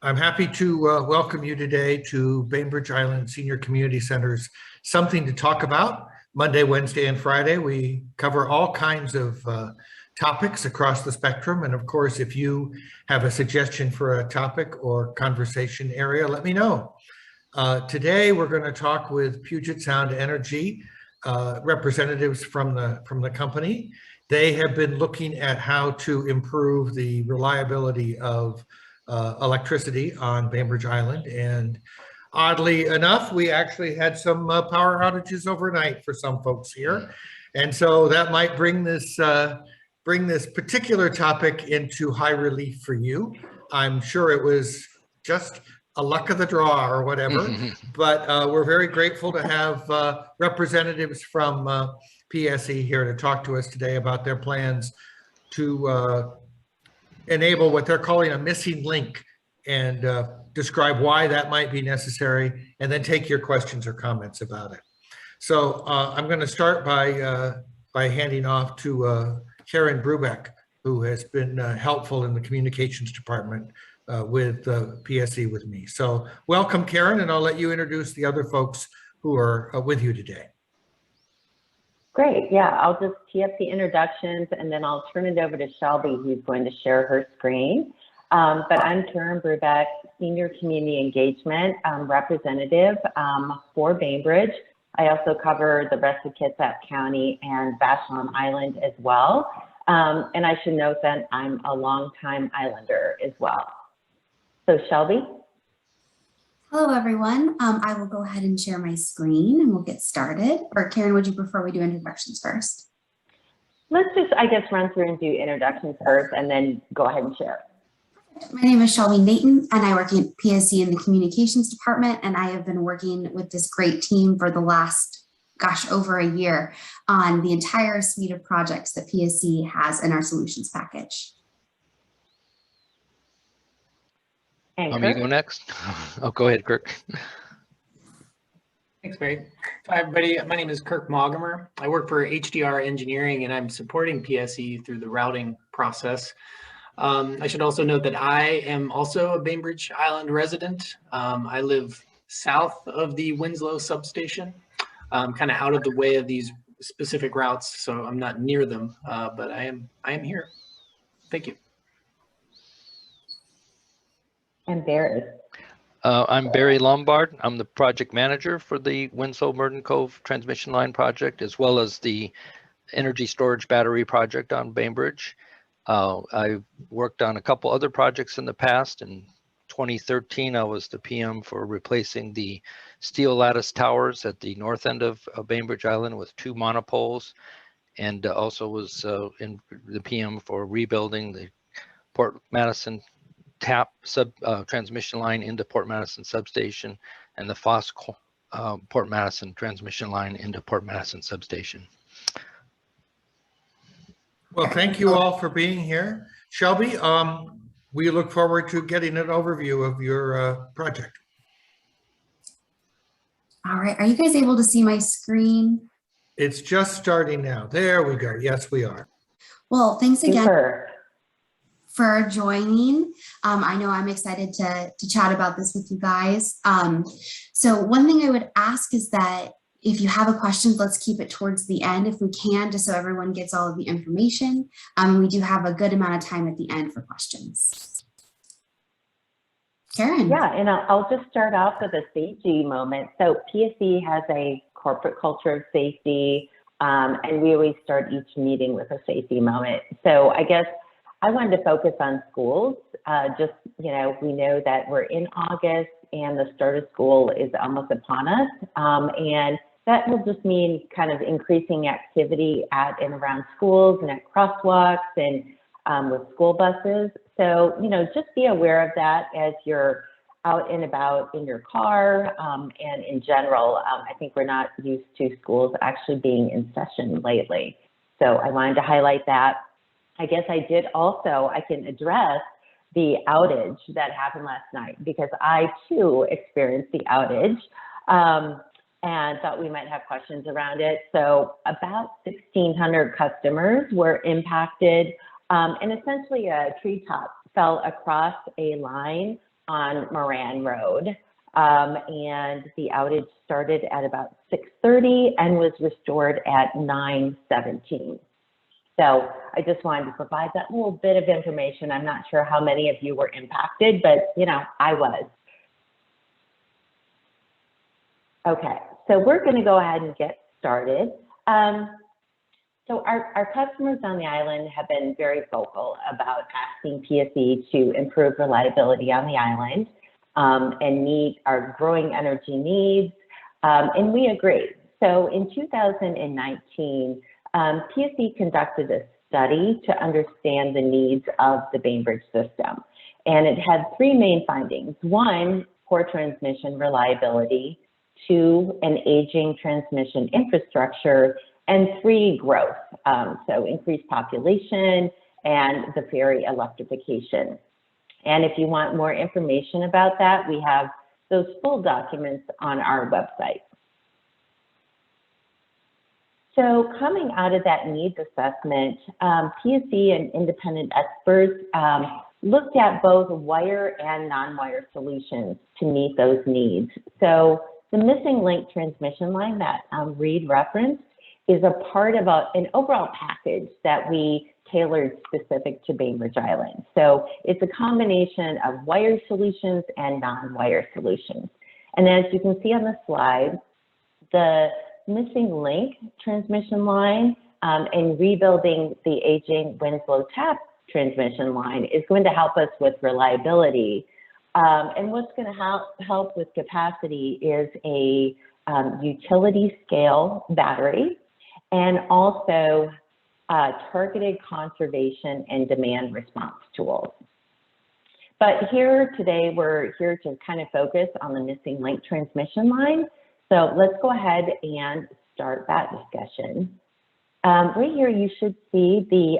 I'm happy to welcome you today to Bainbridge Island Senior Community Center's Something to Talk About. Monday, Wednesday, and Friday, we cover all kinds of topics across the spectrum. And of course, if you have a suggestion for a topic or conversation area, let me know. Today, we're going to talk with Puget Sound Energy representatives from the company. They have been looking at how to improve the reliability of electricity on Bainbridge Island. And oddly enough, we actually had some power outages overnight for some folks here. And so that might bring this particular topic into high relief for you. I'm sure it was just a luck of the draw or whatever, but we're very grateful to have representatives from PSE here to talk to us today about their plans to enable what they're calling a missing link and describe why that might be necessary, and then take your questions or comments about it. So I'm going to start by handing off to Karen Brubeck, who has been helpful in the communications department with PSE with me. So welcome, Karen, and I'll let you introduce the other folks who are with you today. Great. Yeah, I'll just tee up the introductions and then I'll turn it over to Shelby, who's going to share her screen. But I'm Karen Brubeck, Senior Community Engagement Representative for Bainbridge. I also cover the rest of Kitsap County and Vashon Island as well. And I should note that I'm a longtime Islander as well. So Shelby. Hello, everyone. I will go ahead and share my screen and we'll get started. Or Karen, would you prefer we do introductions first? Let's just, I guess, run through and do introductions first and then go ahead and share. My name is Shelby Nathan and I work at PSE in the communications department, and I have been working with this great team for the last, over a year on the entire suite of projects that PSE has in our solutions package. Want me to go next? Oh, go ahead, Kirk. Thanks, Barry. Hi, everybody. My name is Kirk Moggamer. I work for HDR Engineering, and I'm supporting PSE through the routing process. I should also note that I am also a Bainbridge Island resident. I live south of the Winslow substation, kind of out of the way of these specific routes, so I'm not near them, but I am here. Thank you. And Barry. I'm Barry Lombard. I'm the project manager for the Winslow-Murden Cove transmission line project, as well as the energy storage battery project on Bainbridge. I've worked on a couple other projects in the past. In 2013, I was the PM for replacing the steel lattice towers at the north end of Bainbridge Island with 2 monopoles, and also was in the PM for rebuilding the Port Madison tap transmission line into Port Madison substation, and the Foss Port Madison transmission line into Port Madison substation. Well, thank you all for being here. Shelby, we look forward to getting an overview of your project. All right, are you guys able to see my screen? It's just starting now. There we go. Yes, we are. Well, thanks again. Super. For joining. I know I'm excited to chat about this with you guys. So one thing I would ask is that if you have a question, let's keep it towards the end if we can, just so everyone gets all of the information. We do have a good amount of time at the end for questions. Karen. Yeah, and I'll just start off with a safety moment. So PSE has a corporate culture of safety, and we always start each meeting with a safety moment. So I guess I wanted to focus on schools. Just, we know that we're in August and the start of school is almost upon us. And that will just mean kind of increasing activity at and around schools and at crosswalks and with school buses. So, just be aware of that as you're out and about in your car, and in general. I think we're not used to schools actually being in session lately. So I wanted to highlight that. I guess I can address the outage that happened last night, because I too experienced the outage and thought we might have questions around it. So about 1,600 customers were impacted, and essentially a treetop fell across a line on Moran Road. And the outage started at about 6:30 and was restored at 9:17. So I just wanted to provide that little bit of information. I'm not sure how many of you were impacted, but you know, I was. Okay, so we're going to go ahead and get started. So our customers on the island have been very vocal about asking PSE to improve reliability on the island and meet our growing energy needs, and we agree. So in 2019, PSE conducted a study to understand the needs of the Bainbridge system, and it had three main findings. One, poor transmission reliability. Two, an aging transmission infrastructure. And three, growth, so increased population and the ferry electrification. And if you want more information about that, we have those full documents on our website. So coming out of that needs assessment, PSE and independent experts looked at both wire and non-wire solutions to meet those needs. So the missing link transmission line that Reed referenced is a part of an overall package that we tailored specific to Bainbridge Island. So it's a combination of wire solutions and non-wire solutions. And as you can see on the slide, the missing link transmission line and rebuilding the aging Winslow tap transmission line is going to help us with reliability. And what's going to help with capacity is a utility scale battery, and also targeted conservation and demand response tools. But here today, we're here to kind of focus on the missing link transmission line. So let's go ahead and start that discussion. Right here, you should see the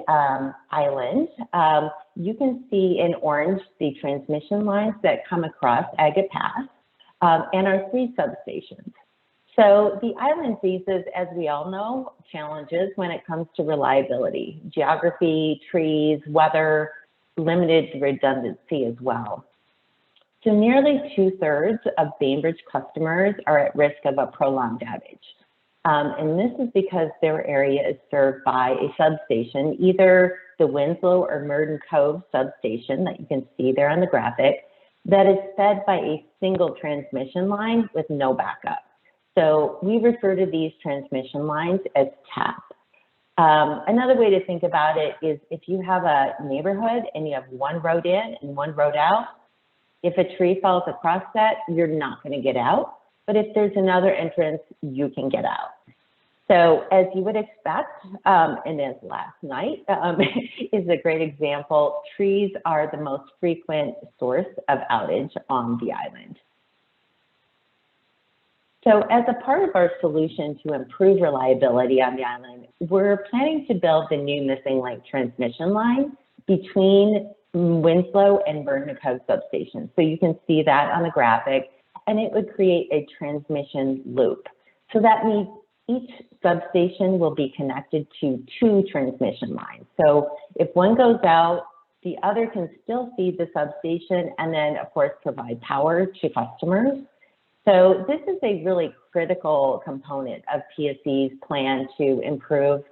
island. You can see in orange the transmission lines that come across Agate Pass and our three substations. So the island faces, as we all know, challenges when it comes to reliability, geography, trees, weather, limited redundancy as well. So nearly 2/3 of Bainbridge customers are at risk of a prolonged outage. And this is because their area is served by a substation, either the Winslow or Murden Cove substation that you can see there on the graphic, that is fed by a single transmission line with no backup. So we refer to these transmission lines as TAP. Another way to think about it is if you have a neighborhood and you have one road in and one road out, if a tree falls across that, you're not going to get out. But if there's another entrance, you can get out. So as you would expect, and as last night is a great example, trees are the most frequent source of outage on the island. So as a part of our solution to improve reliability on the island, we're planning to build the new missing link transmission line between Winslow and Murden Cove substations. So you can see that on the graphic, and it would create a transmission loop. So that means each substation will be connected to two transmission lines. So if one goes out, the other can still feed the substation and then, of course, provide power to customers. So this is a really critical component of PSE's plan to improve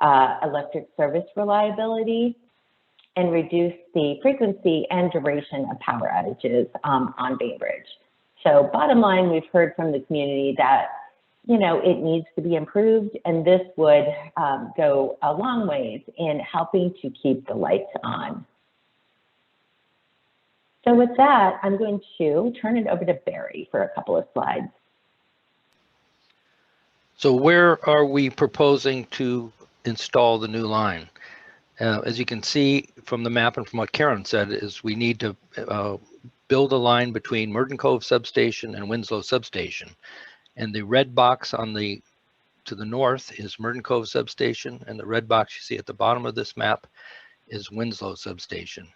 electric service reliability and reduce the frequency and duration of power outages on Bainbridge. So bottom line, we've heard from the community that, you know, it needs to be improved, and this would go a long ways in helping to keep the lights on. So with that, I'm going to turn it over to Barry for a couple of slides. So where are we proposing to install the new line? As you can see from the map and from what Karen said, is we need to build a line between Murden Cove substation and Winslow substation. And the red box on the to the north is Murden Cove substation, and the red box you see at the bottom of this map is Winslow substation.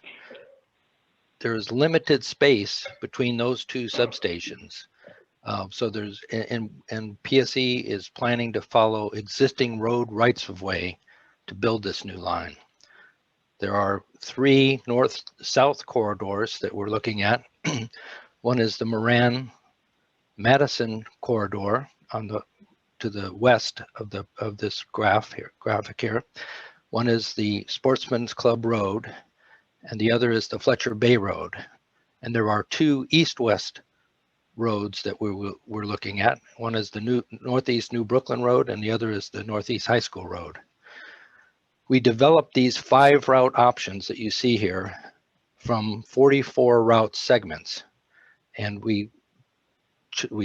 There is limited space between those two substations. So there's, and PSE is planning to follow existing road rights of way to build this new line. There are 3 north-south corridors that we're looking at One is the Moran-Madison corridor to the west of this graphic here. One is the Sportsman's Club Road, and the other is the Fletcher Bay Road. And there are two east-west roads that we're looking at. One is the Northeast New Brooklyn Road, and the other is the Northeast High School Road. We developed these 5 route options that you see here from 44 route segments, and we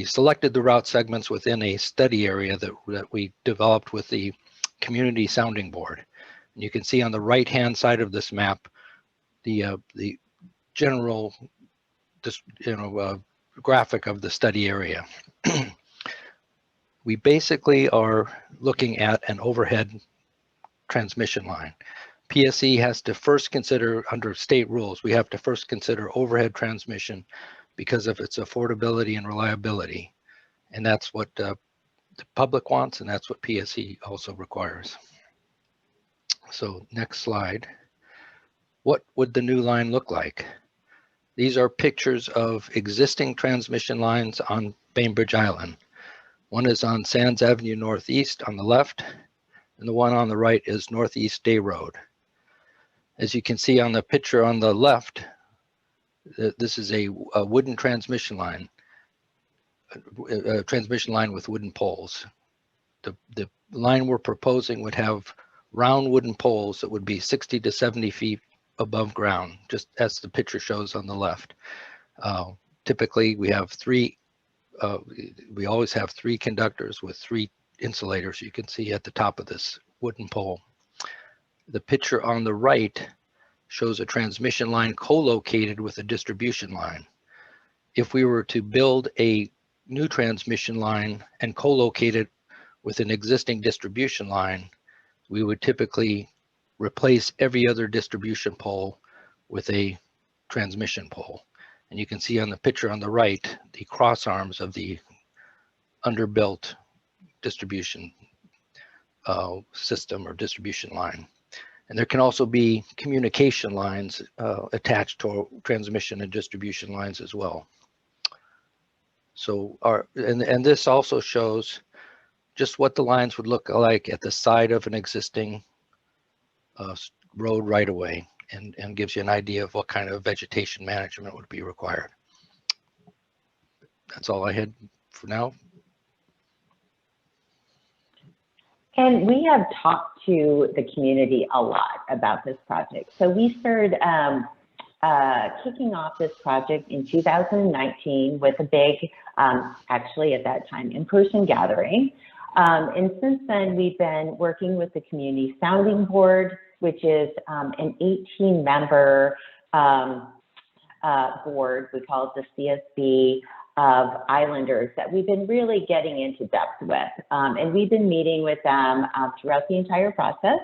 selected the route segments within a study area that we developed with the Community Sounding Board. And you can see on the right-hand side of this map the general graphic of the study area. We basically are looking at an overhead transmission line. PSE has to first consider, under state rules, we have to first consider overhead transmission because of its affordability and reliability. And that's what the public wants, and that's what PSE also requires. So next slide. What would the new line look like? These are pictures of existing transmission lines on Bainbridge Island. One is on Sands Avenue Northeast on the left, and the one on the right is Northeast Day Road. As you can see on the picture on the left, this is a wooden transmission line, a transmission line with wooden poles. The line we're proposing would have round wooden poles that would be 60 to 70 feet above ground, just as the picture shows on the left. Typically, we have we always have 3 conductors with 3 insulators you can see at the top of this wooden pole. The picture on the right shows a transmission line co-located with a distribution line. If we were to build a new transmission line and co-locate it with an existing distribution line, we would typically replace every other distribution pole with a transmission pole. And you can see on the picture on the right, the cross arms of the underbuilt distribution system or distribution line. And there can also be communication lines attached to transmission and distribution lines as well. So and this also shows just what the lines would look like at the side of an existing road right away, and gives you an idea of what kind of vegetation management would be required. That's all I had for now. And we have talked to the community a lot about this project. So we started kicking off this project in 2019 with a big, actually at that time, in-person gathering. And since then, we've been working with the Community Sounding Board, which is an 18-member board. We call it the CSB of Islanders that we've been really getting into depth with. And we've been meeting with them throughout the entire process.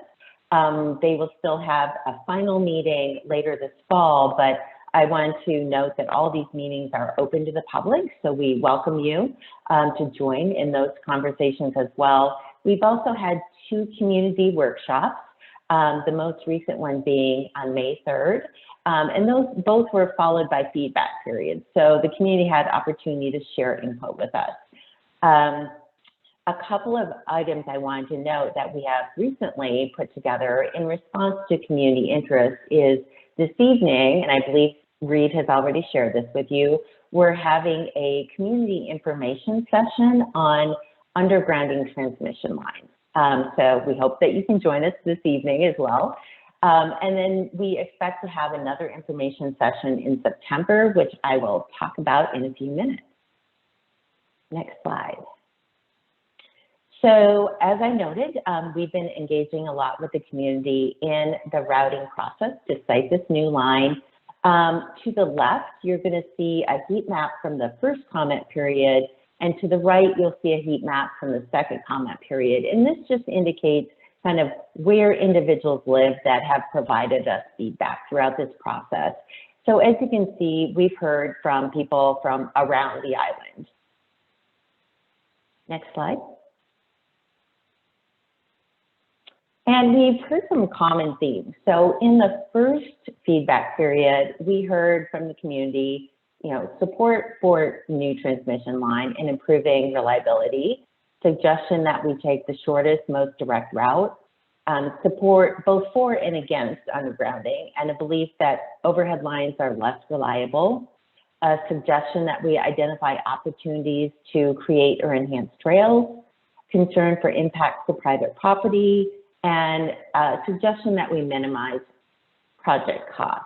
They will still have a final meeting later this fall, but I want to note that all these meetings are open to the public, so we welcome you to join in those conversations as well. We've also had 2 community workshops, the most recent one being on May 3rd. And those both were followed by feedback periods. So the community had opportunity to share input with us. A couple of items I wanted to note that we have recently put together in response to community interest is this evening, and I believe Reed has already shared this with you, we're having a community information session on undergrounding transmission lines. So we hope that you can join us this evening as well. And then we expect to have another information session in September, which I will talk about in a few minutes. Next slide. So as I noted, we've been engaging a lot with the community in the routing process to site this new line. To the left, you're going to see a heat map from the first comment period, and to the right, you'll see a heat map from the second comment period. And this just indicates kind of where individuals live that have provided us feedback throughout this process. So as you can see, we've heard from people from around the island. Next slide. And we've heard some common themes. So in the first feedback period, we heard from the community support for new transmission line and improving reliability, suggestion that we take the shortest, most direct route, support both for and against undergrounding, and a belief that overhead lines are less reliable, a suggestion that we identify opportunities to create or enhance trails, concern for impacts to private property, and a suggestion that we minimize project costs.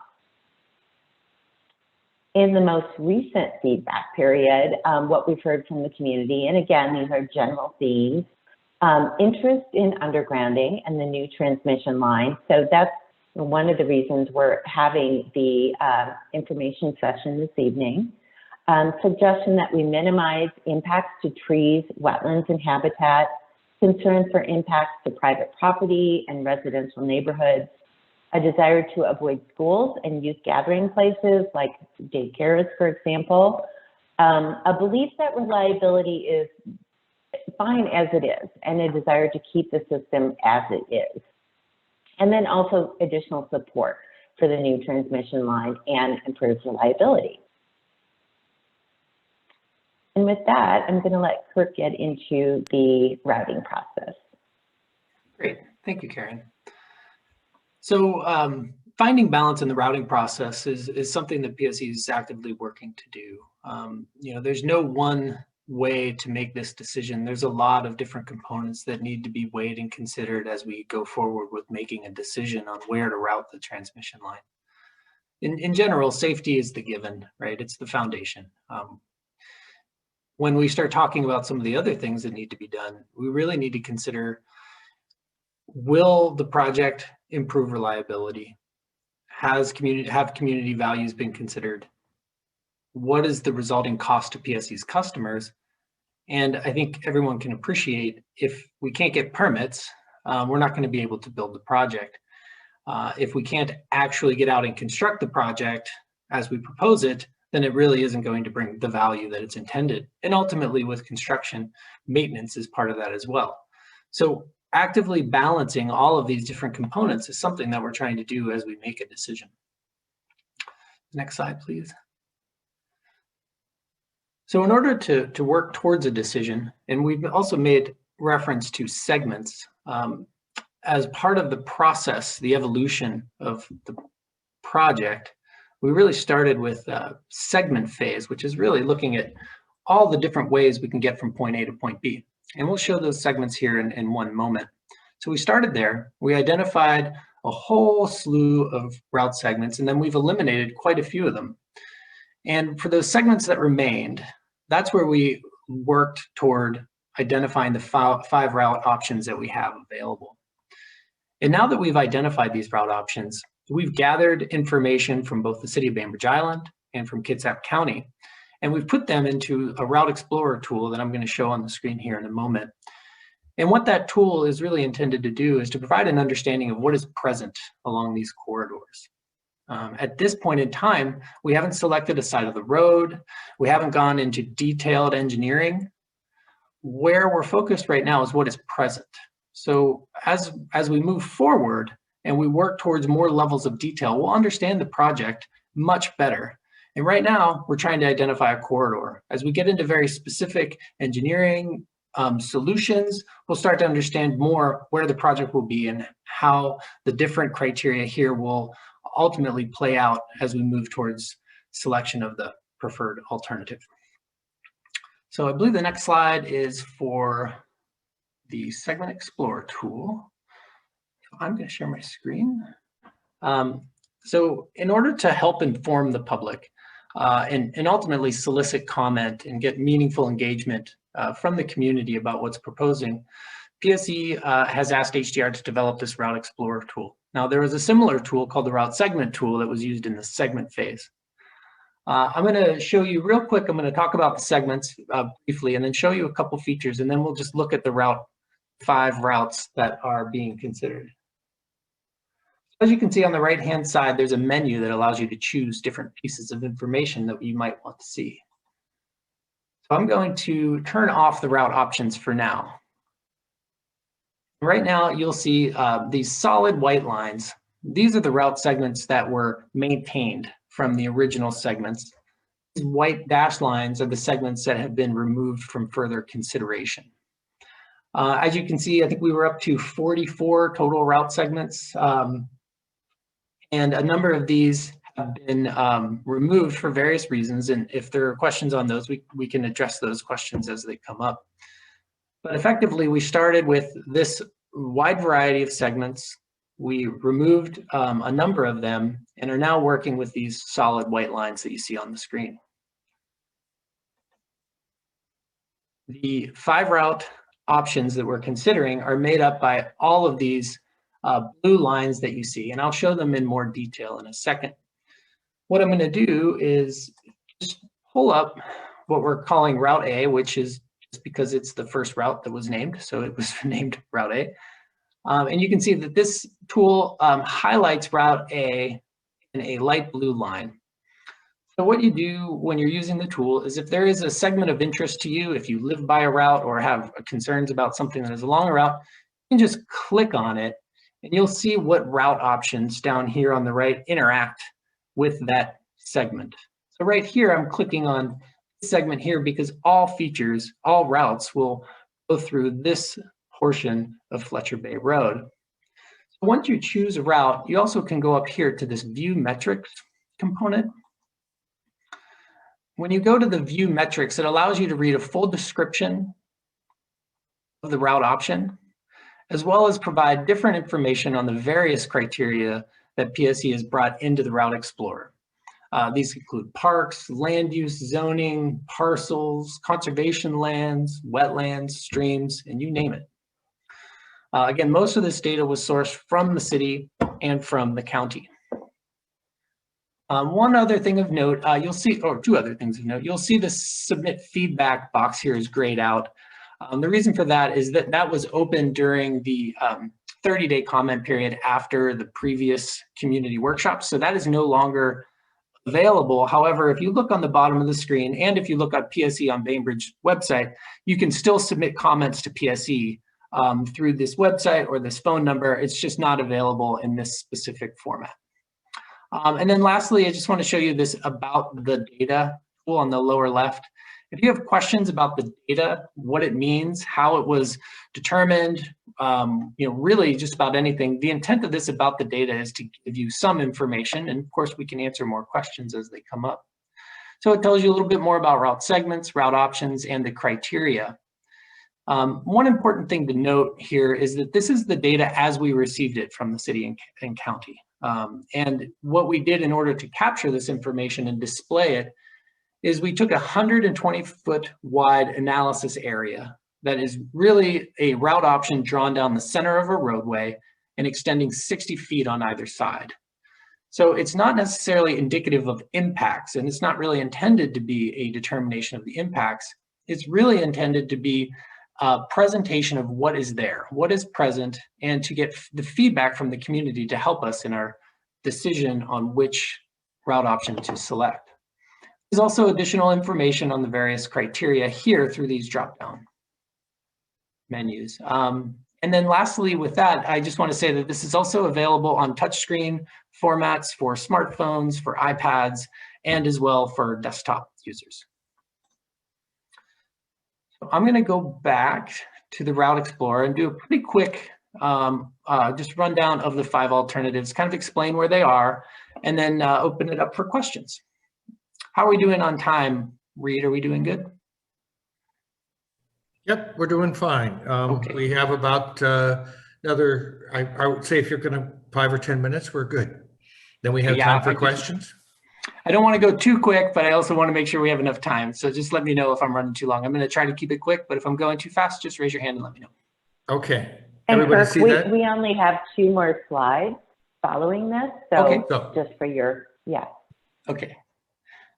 In the most recent feedback period, what we've heard from the community, and again, these are general themes, interest in undergrounding and the new transmission line. So that's one of the reasons we're having the information session this evening. Suggestion that we minimize impacts to trees, wetlands, and habitat, concern for impacts to private property and residential neighborhoods, a desire to avoid schools and youth gathering places like daycares, for example, a belief that reliability is fine as it is, and a desire to keep the system as it is. And then also additional support for the new transmission line and improved reliability. And with that, I'm going to let Kirk get into the routing process. Great, thank you, Karen. So finding balance in the routing process is something that PSE is actively working to do. There's no one way to make this decision. There's a lot of different components that need to be weighed and considered as we go forward with making a decision on where to route the transmission line. In general, safety is the given, right? It's the foundation. When we start talking about some of the other things that need to be done, we really need to consider, will the project improve reliability? Have community values been considered? What is the resulting cost to PSE's customers? And I think everyone can appreciate, if we can't get permits, we're not going to be able to build the project. If we can't actually get out and construct the project as we propose it, then it really isn't going to bring the value that it's intended. And ultimately, with construction, maintenance is part of that as well. So actively balancing all of these different components is something that we're trying to do as we make a decision. Next slide, please. So in order to work towards a decision, and we've also made reference to segments, as part of the process, the evolution of the project, we really started with a segment phase, which is really looking at all the different ways we can get from point A to point B. And we'll show those segments here in one moment. So we started there, we identified a whole slew of route segments, and then we've eliminated quite a few of them. And for those segments that remained, that's where we worked toward identifying the five route options that we have available. And now that we've identified these route options, we've gathered information from both the city of Bainbridge Island and from Kitsap County, and we've put them into a Route Explorer tool that I'm going to show on the screen here in a moment. And what that tool is really intended to do is to provide an understanding of what is present along these corridors. At this point in time, we haven't selected a side of the road. We haven't gone into detailed engineering. Where we're focused right now is what is present. So as we move forward and we work towards more levels of detail, we'll understand the project much better. And right now, we're trying to identify a corridor. As we get into very specific engineering solutions, we'll start to understand more where the project will be and how the different criteria here will ultimately play out as we move towards selection of the preferred alternative. So I believe the next slide is for the Segment Explorer tool. I'm going to share my screen. So in order to help inform the public and ultimately solicit comment and get meaningful engagement from the community about what's proposing, PSE has asked HDR to develop this Route Explorer tool. Now, there was a similar tool called the Route Segment tool that was used in the segment phase. I'm going to show you real quick. I'm going to talk about the segments briefly and then show you a couple features, and then we'll just look at the five routes that are being considered. As you can see on the right-hand side, there's a menu that allows you to choose different pieces of information that you might want to see. So I'm going to turn off the route options for now. Right now, you'll see these solid white lines. These are the route segments that were maintained from the original segments. these white dashed lines are the segments that have been removed from further consideration. As you can see, I think we were up to 44 total route segments, and a number of these have been removed for various reasons. And if there are questions on those, we can address those questions as they come up. But effectively, we started with this wide variety of segments. We removed a number of them and are now working with these solid white lines that you see on the screen. The 5 route options that we're considering are made up by all of these blue lines that you see, and I'll show them in more detail in a second. What I'm going to do is just pull up what we're calling Route A, which is just because it's the first route that was named, so it was named Route A. And you can see that this tool highlights Route A in a light blue line. So what you do when you're using the tool is if there is a segment of interest to you, if you live by a route or have concerns about something that is along a route, you can just click on it and you'll see what route options down here on the right interact with that segment. So right here, I'm clicking on this segment here because all features, all routes will go through this portion of Fletcher Bay Road. So once you choose a route, you also can go up here to this view metrics component. When you go to the view metrics, it allows you to read a full description of the route option, as well as provide different information on the various criteria that PSE has brought into the Route Explorer. These include parks, land use, zoning, parcels, conservation lands, wetlands, streams, and you name it. Again, most of this data was sourced from the city and from the county. One other thing of note, you'll see, or 2 other things of note, you'll see the submit feedback box here is grayed out. The reason for that is that that was open during the 30-day comment period after the previous community workshop. So that is no longer available. However, if you look on the bottom of the screen, and if you look at PSE on Bainbridge website, you can still submit comments to PSE through this website or this phone number. It's just not available in this specific format. And then lastly, I just want to show you this about the data tool on the lower left. If you have questions about the data, what it means, how it was determined, really just about anything, the intent of this about the data is to give you some information. And of course, we can answer more questions as they come up. So it tells you a little bit more about route segments, route options, and the criteria. One important thing to note here is that this is the data as we received it from the city and county. And what we did in order to capture this information and display it is we took a 120-foot wide analysis area that is really a route option drawn down the center of a roadway and extending 60 feet on either side. So it's not necessarily indicative of impacts, and it's not really intended to be a determination of the impacts. It's really intended to be a presentation of what is there, what is present, and to get the feedback from the community to help us in our decision on which route option to select. There's also additional information on the various criteria here through these drop-down menus. And then lastly with that, I just want to say that this is also available on touchscreen formats for smartphones, for iPads, and as well for desktop users. So I'm going to go back to the Route Explorer and do a pretty quick just rundown of the 5 alternatives, kind of explain where they are, and then open it up for questions. How are we doing on time, Reed? Are we doing good? Yep, we're doing fine. Okay. We have about another, I would say if you're going to 5 or 10 minutes, we're good. Then we have time for questions. I don't want to go too quick, but I also want to make sure we have enough time. So just let me know if I'm running too long. I'm going to try to keep it quick, but if I'm going too fast, just raise your hand and let me know. Okay. And Everybody Kirk, see that? we only have 2 more slides following this. So Okay. just for your, yeah. Okay.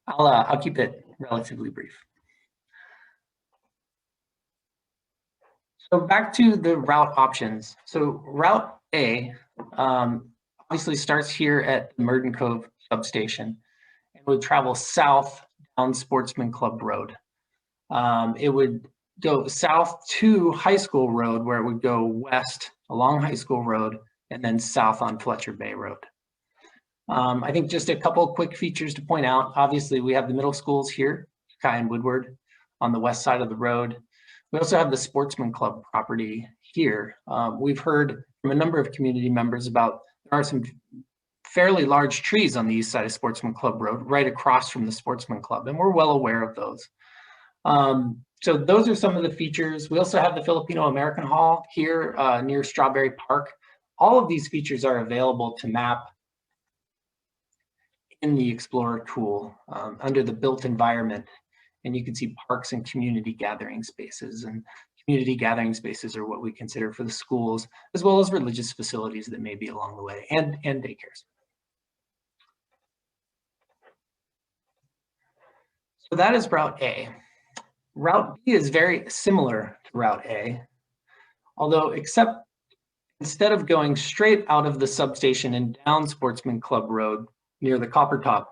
I'll keep it relatively brief. So back to the route options. So Route A obviously starts here at the Murden Cove substation and would travel south down Sportsman Club Road. It would go south to High School Road, where it would go west along High School Road and then south on Fletcher Bay Road. I think just a couple of quick features to point out. Obviously, we have the middle schools here, Sky and Woodward, on the west side of the road. We also have the Sportsman Club property here. We've heard from a number of community members about there are some fairly large trees on the east side of Sportsman Club Road, right across from the Sportsman Club, and we're well aware of those. So those are some of the features. We also have the Filipino American Hall here near Strawberry Park. All of these features are available to map in the Explorer tool under the built environment. And you can see parks and community gathering spaces. And community gathering spaces are what we consider for the schools, as well as religious facilities that may be along the way, and daycares. So that is Route A. Route B is very similar to Route A, although except instead of going straight out of the substation and down Sportsman Club Road near the Coppertop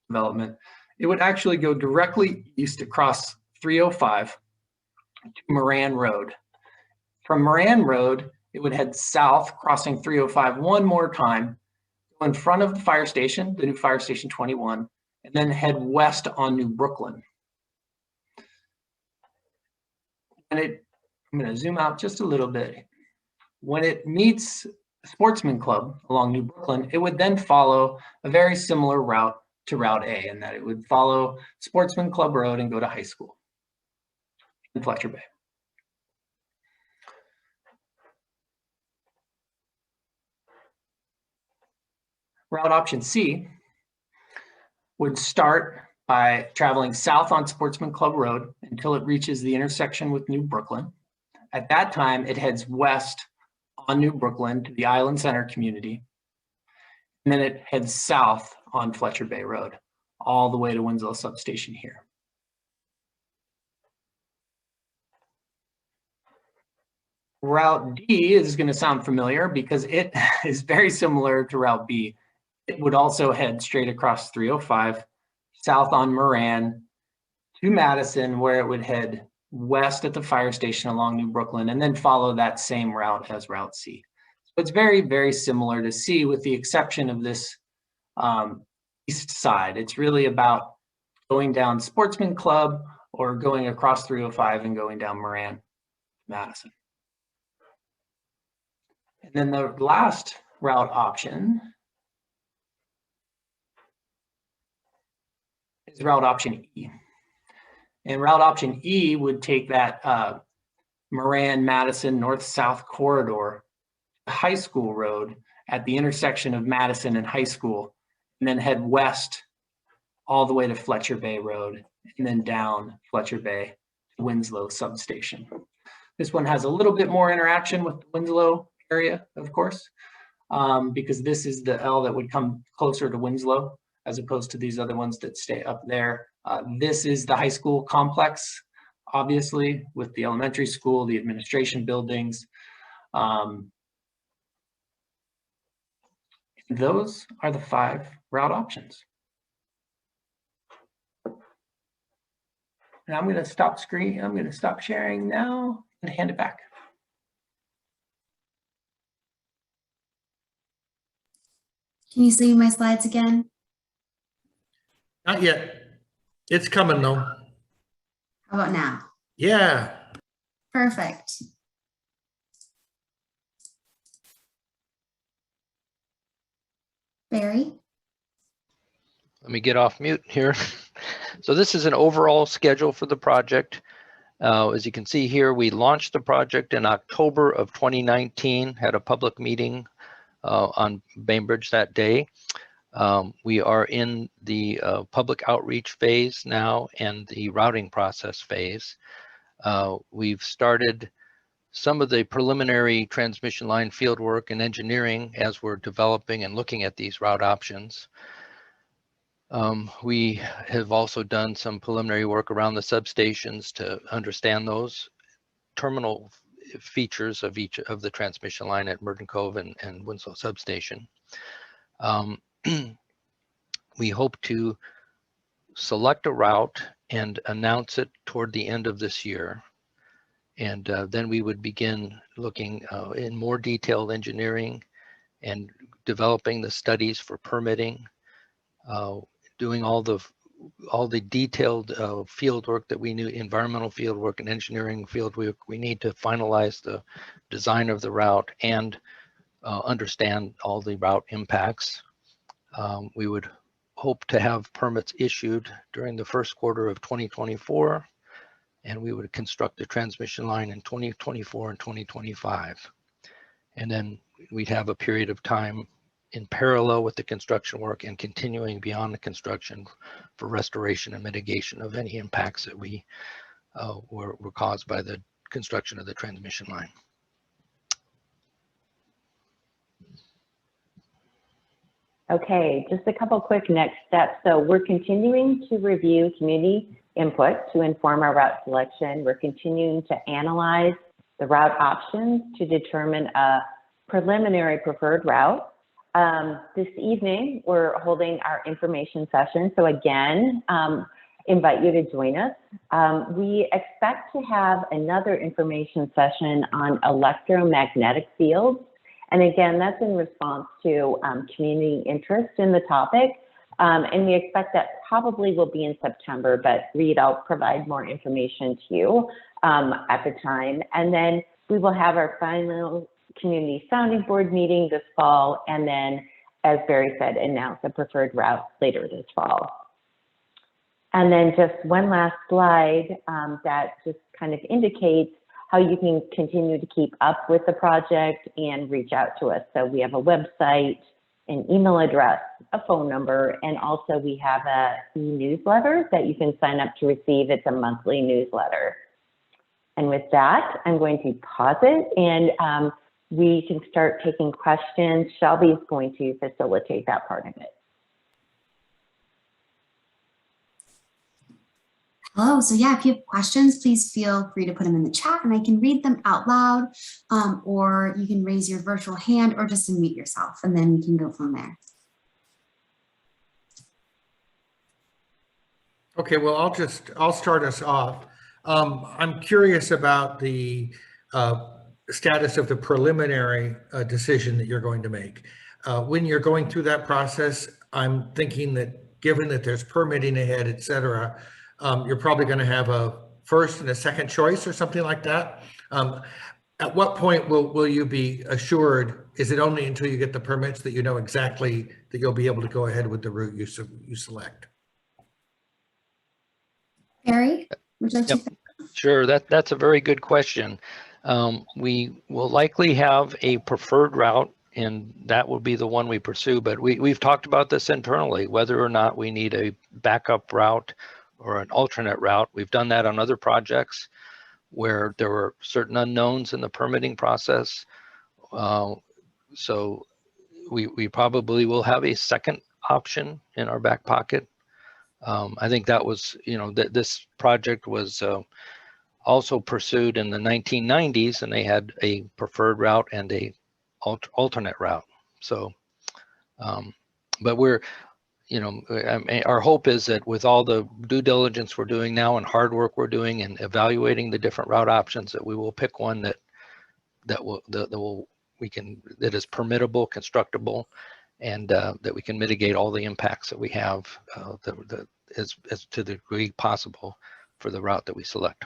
development, it would actually go directly east across 305 to Moran Road. From Moran Road, it would head south, crossing 305 one more time, go in front of the fire station, the new Fire Station 21, and then head west on New Brooklyn. And I'm going to zoom out just a little bit. When it meets Sportsman Club along New Brooklyn, it would then follow a very similar route to Route A, in that it would follow Sportsman Club Road and go to high school in Fletcher Bay. Route option C would start by traveling south on Sportsman Club Road until it reaches the intersection with New Brooklyn. At that time, it heads west on New Brooklyn to the Island Center community. And then it heads south on Fletcher Bay Road, all the way to Winslow Substation here. Route D is going to sound familiar because it is very similar to Route B. It would also head straight across 305, south on Moran to Madison, where it would head west at the fire station along New Brooklyn, and then follow that same route as Route C. So it's very, very similar to C, with the exception of this east side. It's really about going down Sportsman Club or going across 305 and going down Moran to Madison. And then the last route option is route option E. And route option E would take that Moran-Madison north-south corridor to High School Road at the intersection of Madison and High School, and then head west all the way to Fletcher Bay Road, and then down Fletcher Bay to Winslow Substation. This one has a little bit more interaction with the Winslow area, of course, because this is the L that would come closer to Winslow, as opposed to these other ones that stay up there. This is the high school complex, obviously, with the elementary school, the administration buildings. Those are the 5 route options. And I'm going to stop sharing now and hand it back. Can you see my slides again? Not yet. It's coming though. How about now? Yeah. Perfect. Barry? Let me get off mute here. So this is an overall schedule for the project. As you can see here, we launched the project in October of 2019, had a public meeting on Bainbridge that day. We are in the public outreach phase now and the routing process phase. We've started some of the preliminary transmission line field work and engineering as we're developing and looking at these route options. We have also done some preliminary work around the substations to understand those terminal features of each of the transmission line at Merton Cove and Winslow Substation. We hope to select a route and announce it toward the end of this year. And then we would begin looking in more detailed engineering and developing the studies for permitting doing all the detailed field work that we need, environmental field work and engineering field work we need to finalize the design of the route and understand all the route impacts. We would hope to have permits issued during the first quarter of 2024, and we would construct the transmission line in 2024 and 2025. And then we'd have a period of time in parallel with the construction work and continuing beyond the construction for restoration and mitigation of any impacts that we were caused by the construction of the transmission line. Okay, just a couple quick next steps. So we're continuing to review community input to inform our route selection. We're continuing to analyze the route options to determine a preliminary preferred route. This evening, we're holding our information session. So again, invite you to join us. We expect to have another information session on electromagnetic fields. And again, that's in response to community interest in the topic. And we expect that probably will be in September, but Reed, I'll provide more information to you at the time. And then we will have our final community sounding board meeting this fall. And then, as Barry said, announce a preferred route later this fall. And then just one last slide that just kind of indicates how you can continue to keep up with the project and reach out to us. So we have a website, an email address, a phone number, and also we have a e-newsletter that you can sign up to receive. It's a monthly newsletter. And with that, I'm going to pause it and we can start taking questions. Shelby is going to facilitate that part of it. Hello, so yeah, if you have questions, please feel free to put them in the chat and I can read them out loud, or you can raise your virtual hand or just unmute yourself and then we can go from there. Okay, well, I'll start us off. I'm curious about the status of the preliminary decision that you're going to make. When you're going through that process, I'm thinking that given that there's permitting ahead, et cetera, you're probably going to have a first and a second choice or something like that. At what point will you be assured? Is it only until you get the permits that you know exactly that you'll be able to go ahead with the route you select? Barry, would you like to? Sure, that's a very good question. We will likely have a preferred route, and that will be the one we pursue. But we've talked about this internally, whether or not we need a backup route or an alternate route. We've done that on other projects where there were certain unknowns in the permitting process. So we probably will have a second option in our back pocket. I think that was, this project was also pursued in the 1990s, and they had a preferred route and a alternate route. So, but we're, our hope is that with all the due diligence we're doing now and hard work we're doing and evaluating the different route options, that we will pick one that is permittable, constructible, and that we can mitigate all the impacts that we have as to the degree possible for the route that we select.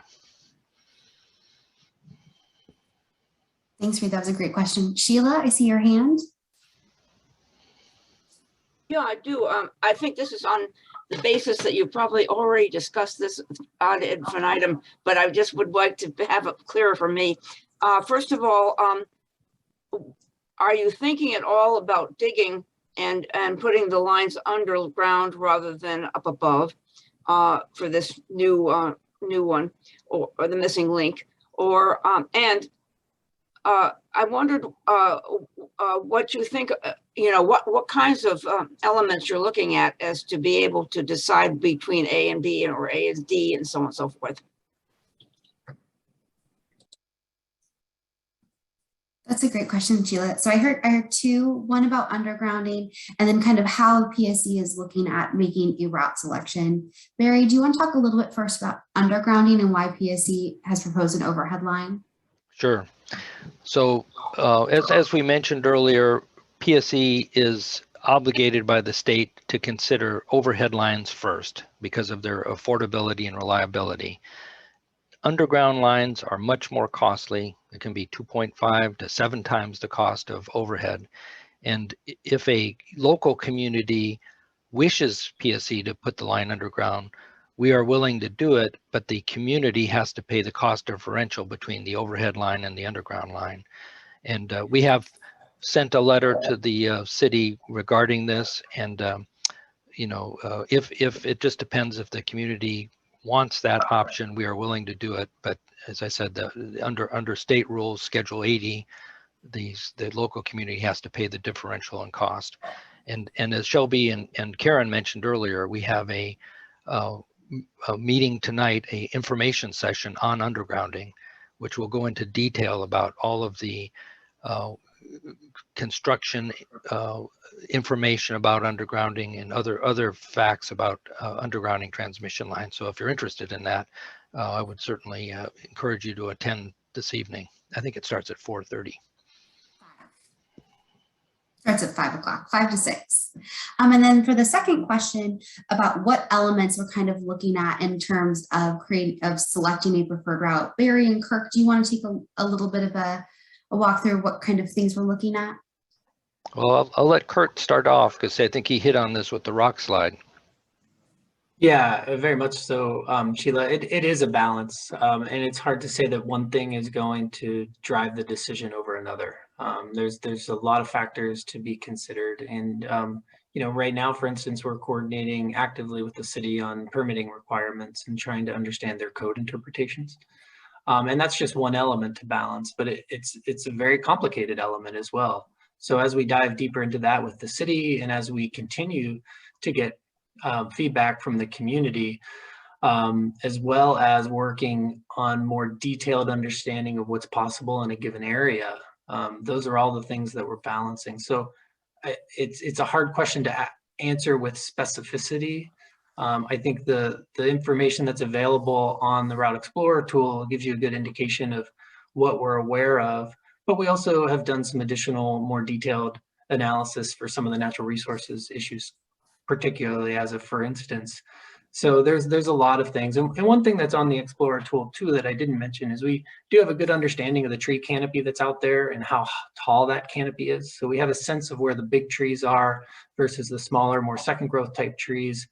Thanks, Reed. That was a great question. Sheila, I see your hand. Yeah, I do. I think this is on the basis that you probably already discussed this ad infinitum, but I just would like to have it clearer for me. First of all, are you thinking at all about digging and putting the lines underground rather than up above for this new one or the missing link? Or I wondered what you think, what kinds of elements you're looking at as to be able to decide between A and B or A and D and so on and so forth. That's a great question, Sheila. So I heard two, one about undergrounding and then kind of how PSE is looking at making a route selection. Barry, do you want to talk a little bit first about undergrounding and why PSE has proposed an overhead line? Sure. So as we mentioned earlier, PSE is obligated by the state to consider overhead lines first because of their affordability and reliability. Underground lines are much more costly. It can be 2.5 to 7 times the cost of overhead. And if a local community wishes PSE to put the line underground, we are willing to do it, but the community has to pay the cost differential between the overhead line and the underground line. And we have sent a letter to the city regarding this. And, if it just depends if the community wants that option, we are willing to do it. But as I said, under state rules, Schedule 80, the local community has to pay the differential in cost. And as Shelby and Karen mentioned earlier, we have a meeting tonight, a information session on undergrounding, which will go into detail about all of the construction information about undergrounding and other facts about undergrounding transmission lines. So if you're interested in that, I would certainly encourage you to attend this evening. I think it starts at 4:30. Starts at 5 o'clock, 5 to 6. And then for the second question about what elements we're kind of looking at in terms of selecting a preferred route, Barry and Kirk, do you want to take a little bit of a walk through what kind of things we're looking at? Well, I'll let Kurt start off because I think he hit on this with the rock slide. Yeah, very much so, Sheila. It is a balance, and it's hard to say that one thing is going to drive the decision over another. There's a lot of factors to be considered, and right now, for instance, we're coordinating actively with the city on permitting requirements and trying to understand their code interpretations. And that's just one element to balance, but it's a very complicated element as well. So as we dive deeper into that with the city, and as we continue to get feedback from the community, as well as working on more detailed understanding of what's possible in a given area. Those are all the things that we're balancing. So it's a hard question to answer with specificity. I think the information that's available on the Route Explorer tool gives you a good indication of what we're aware of, but we also have done some additional, more detailed analysis for some of the natural resources issues, particularly as of, for instance. So there's a lot of things. And one thing that's on the Explorer tool too that I didn't mention is we do have a good understanding of the tree canopy that's out there and how tall that canopy is. So we have a sense of where the big trees are versus the smaller, more second growth type trees.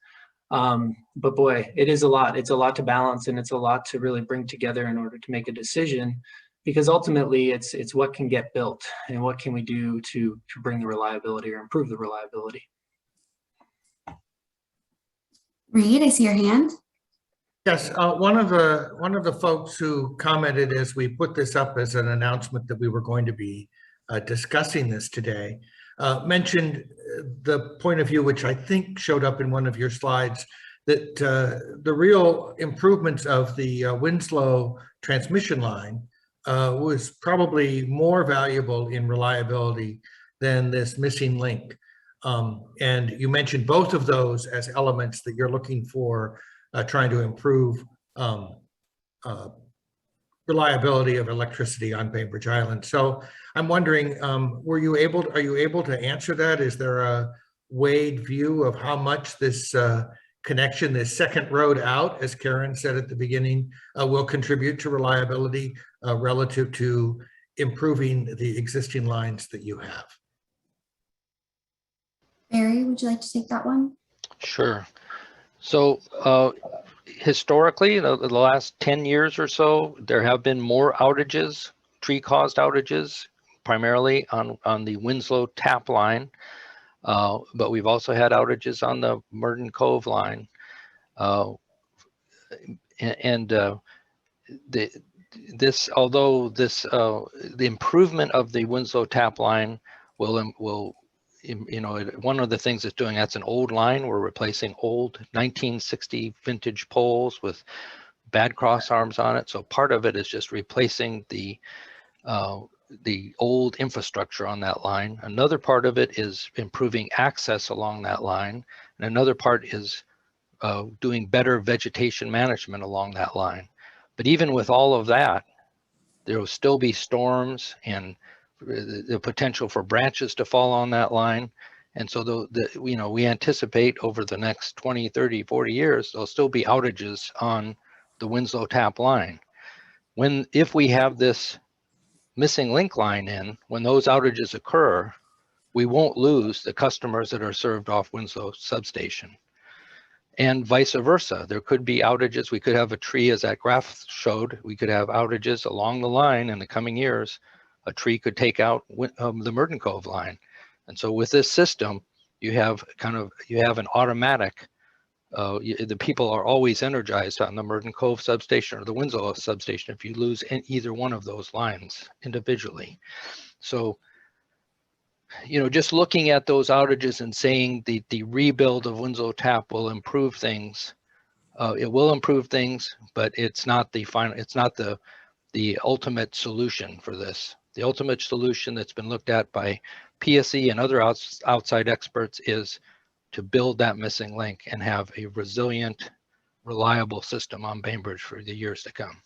But boy, it is a lot. It's a lot to balance, and it's a lot to really bring together in order to make a decision, because ultimately it's what can get built and what can we do to bring the reliability or improve the reliability. Reed, I see your hand. Yes, one of the folks who commented as we put this up as an announcement that we were going to be discussing this today, mentioned the point of view, which I think showed up in one of your slides, that the real improvements of the Winslow transmission line was probably more valuable in reliability than this missing link. And you mentioned both of those as elements that you're looking for, trying to improve reliability of electricity on Bainbridge Island. So I'm wondering, are you able to answer that? Is there a weighed view of how much this connection, this second road out, as Karen said at the beginning, will contribute to reliability relative to improving the existing lines that you have? Barry, would you like to take that one? Sure. So historically, the last 10 years or so, there have been more outages, tree-caused outages, primarily on the Winslow tap line. But we've also had outages on the Merton Cove line. Although the improvement of the Winslow tap line will one of the things it's doing, that's an old line. We're replacing old 1960 vintage poles with bad cross arms on it. So part of it is just replacing the old infrastructure on that line. Another part of it is improving access along that line. And another part is doing better vegetation management along that line. But even with all of that, there will still be storms and the potential for branches to fall on that line. And so we anticipate over the next 20, 30, 40 years, there'll still be outages on the Winslow tap line. If we have this missing link line in, when those outages occur, we won't lose the customers that are served off Winslow substation. And vice versa. There could be outages. We could have a tree, as that graph showed. We could have outages along the line in the coming years. A tree could take out the Merton Cove line. And so with this system, you have an automatic, the people are always energized on the Merton Cove substation or the Winslow substation if you lose either one of those lines individually. So, just looking at those outages and saying the rebuild of Winslow Tap will improve things, it will improve things, but it's not the final, it's not the ultimate solution for this. The ultimate solution that's been looked at by PSE and other outside experts is to build that missing link and have a resilient, reliable system on Bainbridge for the years to come.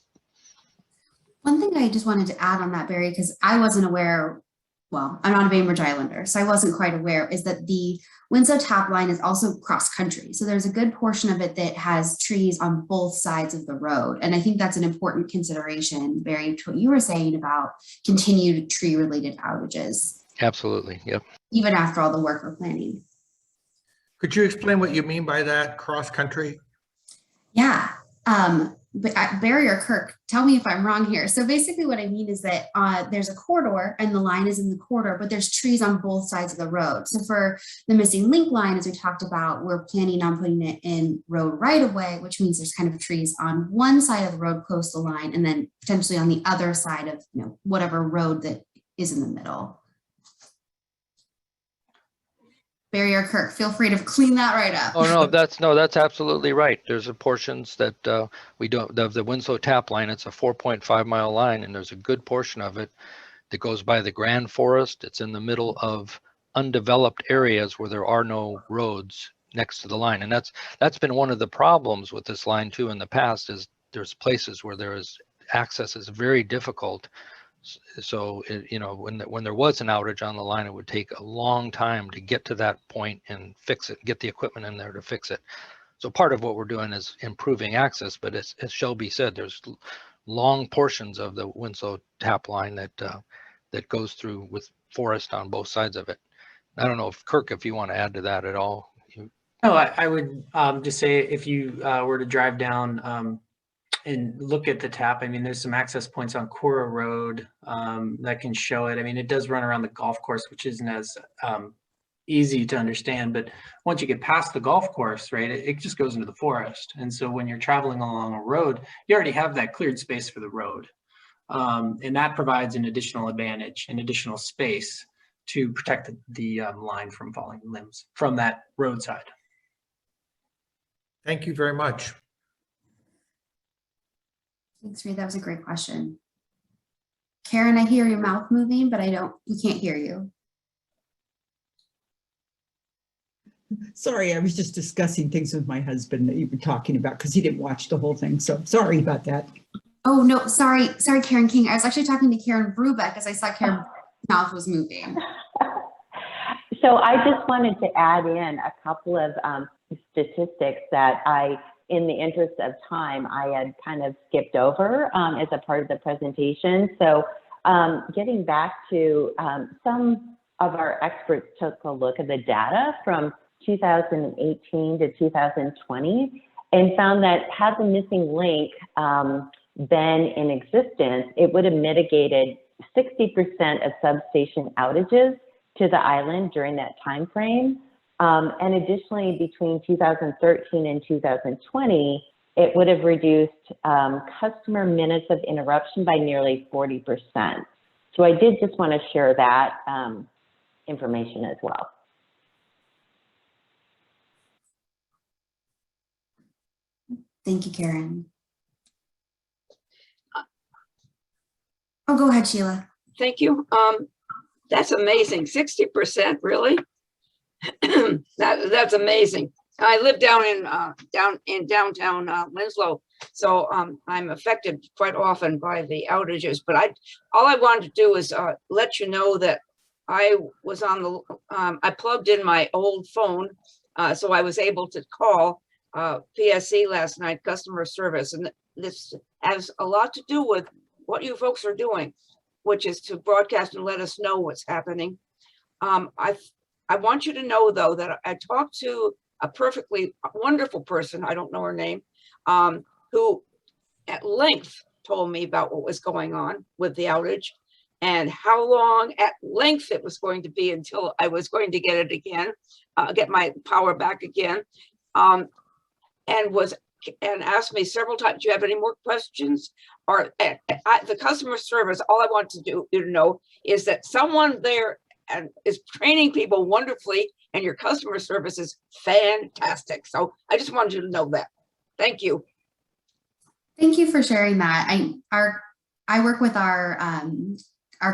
One thing I just wanted to add on that, Barry, because I wasn't aware, well, I'm not a Bainbridge Islander, so I wasn't quite aware, is that the Winslow tap line is also cross country. So there's a good portion of it that has trees on both sides of the road. And I think that's an important consideration, Barry, to what you were saying about continued tree related outages. Absolutely, yep. Even after all the work we're planning. Could you explain what you mean by that, cross country? Yeah, but Barry or Kirk, tell me if I'm wrong here. So basically what I mean is that there's a corridor and the line is in the corridor, but there's trees on both sides of the road. So for the missing link line, as we talked about, we're planning on putting it in road right of way, which means there's kind of trees on one side of the road close to the line and then potentially on the other side of whatever road that is in the middle. Barry or Kirk, feel free to clean that right up. Oh no, that's absolutely right. There's a portions that we don't of the Winslow tap line. It's a 4.5 mile line, and there's a good portion of it that goes by the Grand Forest. It's in the middle of undeveloped areas where there are no roads next to the line, and that's been one of the problems with this line too in the past. Is there's places where there is access is very difficult. So when there was an outage on the line, it would take a long time to get to that point and fix it, get the equipment in there to fix it. So part of what we're doing is improving access, but as Shelby said, there's long portions of the Winslow tap line that goes through with forest on both sides of it. I don't know if Kirk, if you want to add to that at all. No, I would just say if you were to drive down and look at the tap, I mean, there's some access points on Cora Road that can show it. I mean, it does run around the golf course, which isn't as easy to understand. But once you get past the golf course, right, it just goes into the forest. And so when you're traveling along a road, you already have that cleared space for the road. And that provides an additional advantage, an additional space to protect the line from falling limbs from that roadside. Thank you very much. Thanks, Reed. That was a great question. Karen, I hear your mouth moving, but we can't hear you. Sorry, I was just discussing things with my husband that you were talking about because he didn't watch the whole thing. So sorry about that. Oh, no, sorry, Karen King. I was actually talking to Karen Brubeck as I saw Karen's mouth was moving. So I just wanted to add in a couple of statistics that in the interest of time, I had kind of skipped over as a part of the presentation. So getting back to some of our experts took a look at the data from 2018 to 2020 and found that had the missing link been in existence, it would have mitigated 60% of substation outages to the island during that time frame. And additionally, between 2013 and 2020, it would have reduced customer minutes of interruption by nearly 40%. So I did just want to share that information as well. Thank you, Karen. Oh, go ahead, Sheila. Thank you. That's amazing. 60%, really? That's amazing. I live down in downtown Winslow, so I'm affected quite often by the outages. But all I wanted to do is let you know that I was on the, I plugged in my old phone, so I was able to call PSE last night, customer service, and this has a lot to do with what you folks are doing, which is to broadcast and let us know what's happening. I want you to know, though, that I talked to a perfectly wonderful person, I don't know her name, who at length told me about what was going on with the outage and how long at length it was going to be until I was going to get it again, get my power back again, and asked me several times, do you have any more questions? Or the customer service, all I want to do you to know is that someone there and is training people wonderfully, and your customer service is fantastic. So I just wanted you to know that. Thank you. Thank you for sharing that. I work with our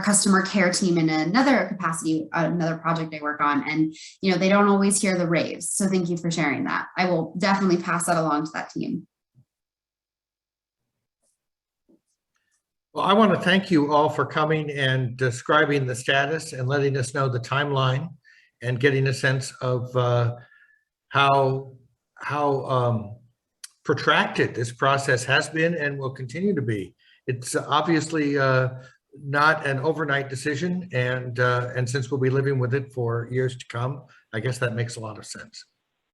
customer care team in another capacity, another project I work on, and they don't always hear the raves. So thank you for sharing that. I will definitely pass that along to that team. Well, I want to thank you all for coming and describing the status and letting us know the timeline and getting a sense of how protracted this process has been and will continue to be. It's obviously not an overnight decision, and since we'll be living with it for years to come, I guess that makes a lot of sense.